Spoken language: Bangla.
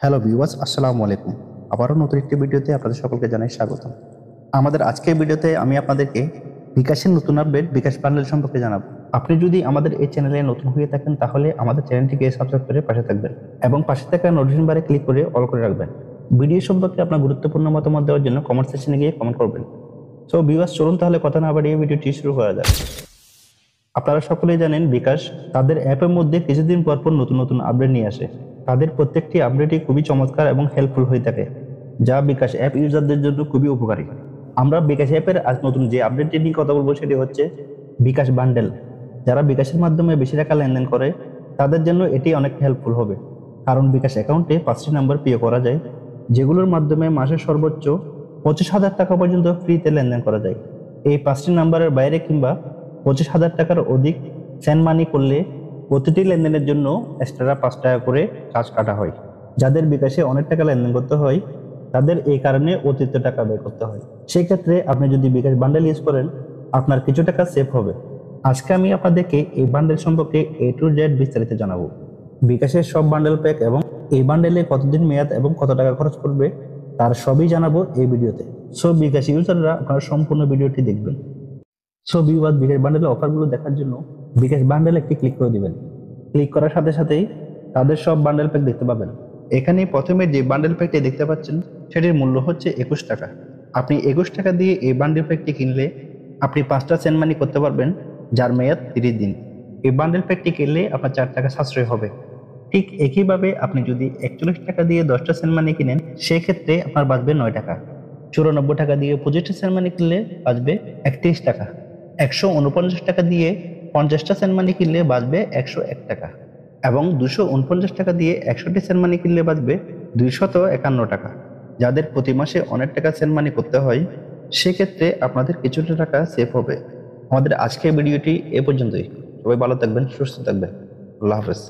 হ্যালো ভিউয়ার্স, আসসালামু আলাইকুম। আবারও নতুন একটি ভিডিওতে আপনাদের সকলকে জানাই স্বাগতম। আমাদের আজকের ভিডিওতে আমি আপনাদেরকে বিকাশের নতুন আপডেট বিকাশ বান্ডেল সম্পর্কে জানাবো। আপনি যদি আমাদের এই চ্যানেলে নতুন হয়ে থাকেন তাহলে আমাদের চ্যানেলটিকে সাবস্ক্রাইব করে পাশে থাকবেন এবং পাশে থাকা নোটিফিকেশন বারে ক্লিক করে অল করে রাখবেন। ভিডিও সম্পর্কে আপনার গুরুত্বপূর্ণ মতামত দেওয়ার জন্য কমেন্ট সেকশনে গিয়ে কমেন্ট করবেন। সো ভিউয়ার্স, চলুন তাহলে কথা না বাড়িয়ে ভিডিওটি শুরু করা যাক। আপনারা সকলেই জানেন বিকাশ তাদের অ্যাপের মধ্যে কিছুদিন পর পর নতুন নতুন আপডেট নিয়ে আসে। তাদের প্রত্যেকটি আপডেটই খুবই চমৎকার এবং হেল্পফুল হয়ে থাকে, যা বিকাশ অ্যাপ ইউজারদের জন্য খুবই উপকারী। আমরা বিকাশ অ্যাপের আজ নতুন যে আপডেটটি নিয়ে কথা বলবো সেটি হচ্ছে বিকাশ বান্ডেল। যারা বিকাশের মাধ্যমে বেশি টাকা লেনদেন করে তাদের জন্য এটি অনেক হেল্পফুল হবে, কারণ বিকাশ অ্যাকাউন্টে 5টি নাম্বার পে করা যায়, যেগুলোর মাধ্যমে মাসে সর্বোচ্চ 25,000 টাকা পর্যন্ত ফ্রিতে লেনদেন করা যায়। এই 5টি নাম্বারের বাইরে কিংবা 25,000 টাকার অধিক সেন্ড মানি করলে প্রতিটি লেনদেনের জন্য এক্সট্রা 5 টাকা করে চার্জ কাটা হয়। যাদের বিকাশে অনেক টাকা লেনদেন করতে হয় তাদের এই কারণে অতিরিক্ত টাকা ব্যয় করতে হয়। সেই ক্ষেত্রে আপনি যদি বিকাশ বান্ডেল ইউজ করেন আপনার কিছু টাকা সেভ হবে। আজকে আমি আপনাদেরকে এই বান্ডেল সম্পর্কে A to Z বিস্তারিত জানাবো। বিকাশের সব বান্ডেল প্যাক এবং এই বান্ডেলে কতদিন মেয়াদ এবং কত টাকা খরচ করবে তার সবই জানাবো এই ভিডিওতে। সো বিকাশ ইউজাররা আপনারা সম্পূর্ণ ভিডিওটি দেখবেন। সো ভিউয়ার্স, বিকাশ বান্ডেলের অফারগুলো দেখার জন্য বিকাশ বান্ডেল একটি ক্লিক করে দিবেন। ক্লিক করার সাথে সাথেই তাদের সব বান্ডেল প্যাক দেখতে পাবেন। এখানে প্রথমে যে বান্ডেল প্যাকটি দেখতে পাচ্ছেন সেটির মূল্য হচ্ছে 21 টাকা। আপনি 21 টাকা দিয়ে এই বান্ডেল প্যাকটি কিনলে আপনি 5টা সেন্ড মানি করতে পারবেন, যার মেয়াদ 30 দিন। এই বান্ডেল প্যাকটি কিনলে আপনার 4 টাকা সাশ্রয় হবে। ঠিক একইভাবে আপনি যদি 41 টাকা দিয়ে 10টা সেন্ড মানি কিনেন সেক্ষেত্রে আপনার বাঁচবে 9 টাকা। 94 টাকা দিয়ে 25টা সেন্ড মানি কিনলে বাঁচবে 31 টাকা। 149 টাকা দিয়ে 50টা সেন্ট মানি কিনলে বাঁচবে 101 টাকা এবং 249 টাকা দিয়ে 100টি সেন্ট মানি কিনলে বাঁচবে 251 টাকা। যাদের প্রতি মাসে অনেক টাকা সেন্ট মানি করতে হয় সেক্ষেত্রে আপনাদের কিছুটা টাকা সেভ হবে। আমাদের আজকের ভিডিওটি এ পর্যন্তই। সবাই ভালো থাকবেন, সুস্থ থাকবেন। আল্লাহ হাফেজ।